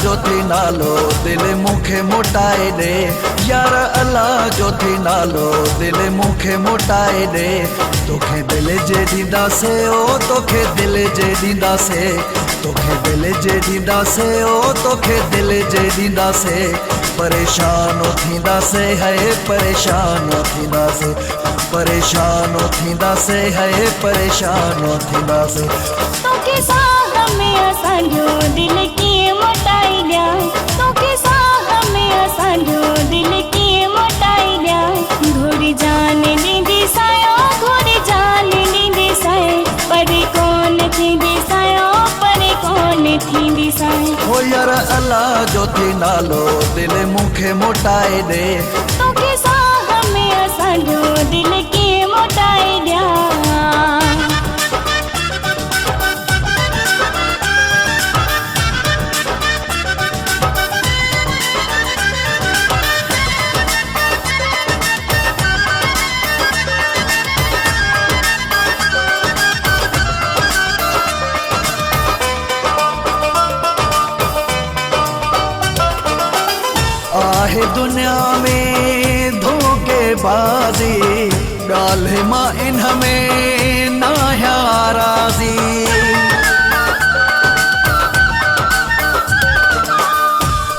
जो थी नालो दिल मुखे मोटाए दे, यार अल्लाह जो थी नालो दिल मुखे मोटाए दे। तोखे दिल जे दीदा से ओ तोखे दिल जे दीदा से, तोखे दिल जे दीदा से ओ तोखे दिल जे दीदा से। परेशान थींदा से है परेशान थींदा से, परेशान थींदा से है परेशान थींदा से। तोखे साह में असांजो दिल कीअं मोटाए ॾियां, तोखे साह में असांजो दिल कीअं मोटाए ॾियां। घोड़ी जान ॾींदी सायो घोड़ी जान ॾींदी साए, पर कोन थींदी सायो पर कोन थींदी साए। ओ यार अल्लाह जो थी नालो दिल मुखे मोटाए दे, तोखे साह में असांजो दिल कीअं मोटाए ॾियां। आहे दुनिया में धोखेबाजी, ॻाल्हि मां इन में न आहियां राज़ी।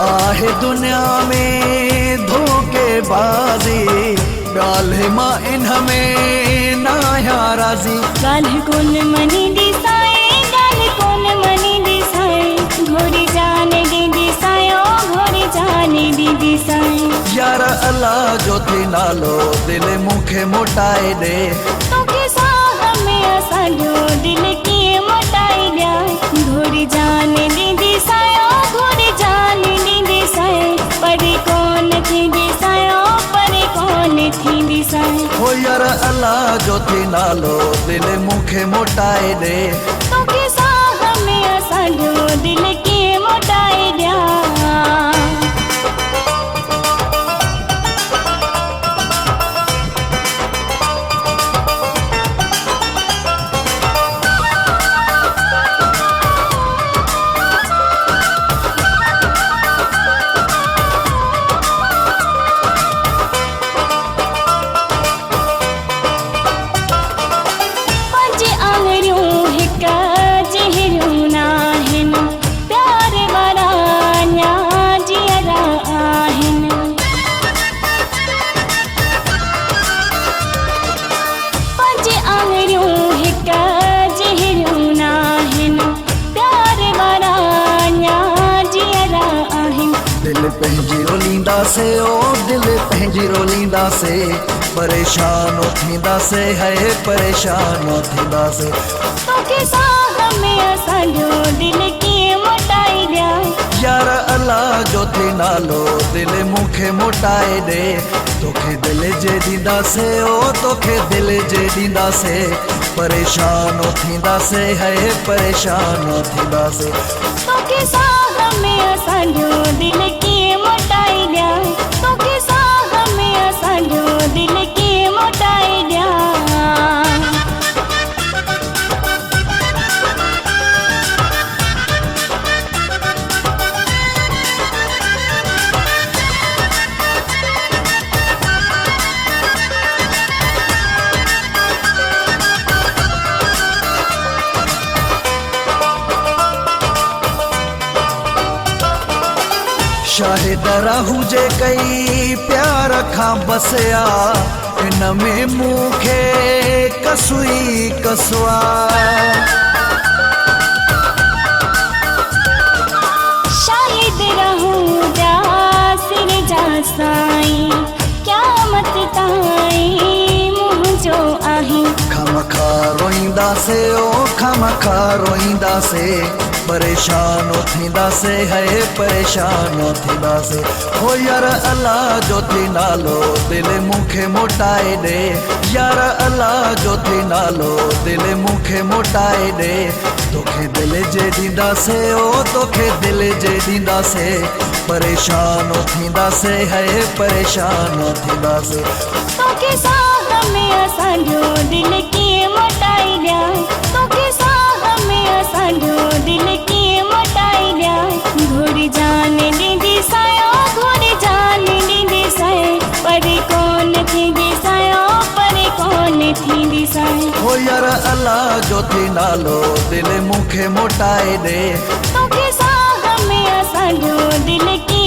आहे दुनिया में धोखेबाजी, ॻाल्हि मां इन में न आहियां राज़ी। ॻाल्हि कोन मञींदी साए ॻाल्हि कोन मञींदी साए, घोड़ी जान ॾींदी सायो घोड़ी जान ॾींदी साए। यार अल्लाह जो थी नालो दिल मुखे मोटाए दे, तोखे साह में असांजो दिल कीअं मोटाए ॾियां। घोड़ी जान ॾींदी सायो घोड़ी जान ॾींदी साए, पर कोन थींदी सायो पर कोन थींदी साए। ओ यार अल्लाह जो थी नालो दिल मुखे मोटाए दे, तोखे साह में असांजो दिल कीअं मोटाए ॾियां। दिल पंहिंजी रोलींदा से ओ दिल पंहिंजी रोलींदा से, परेशान थींदा से है परेशान थींदा से। तोखे साह में असांजो दिल कीअं मोटाए ॾियां। यार अल्लाह जो थी नालो दिल मुखे मोटाए दे, तोखे दिल जे दीदा से ओ तोखे दिल जे दीदा से। परेशान थींदा से है परेशान थींदा से। तोखे साह में असांजो दिल कीअं मोटाए ॾियां, तोखे साह में असांजो दिल कीअं मोटाए ॾियां। शाहिद हुजे कई प्यार खां बसिया, इन में मूंखे कसुई कसुआ। शाहिद रहूजा सिर जा साईं, क़यामत ताईं मुंहिंजो आहीं। खमखा रोईंदा से ओ खमखा रोईंदा से, परेशान थींदा से है परेशान थींदा से। हो यार अल्लाह जो थी नालो दिल मुखे मोटाए दे, यार अल्लाह जो थी नालो दिल मुखे मोटाए दे। तोखे दिल जे दीदा से ओ तोखे दिल जे दीदा से, परेशान थींदा से है परेशान थींदा से। तोखे साह में असांजो दिल कीअं मोटाए ॾियां, तोखे साह में असांजो दिल कीअं मोटाए ॾियां। घोड़ी जान अल्लाह जो थी नालो दिल मूंखे मोटाए दे तोखे साह में असांजो दिल कीअं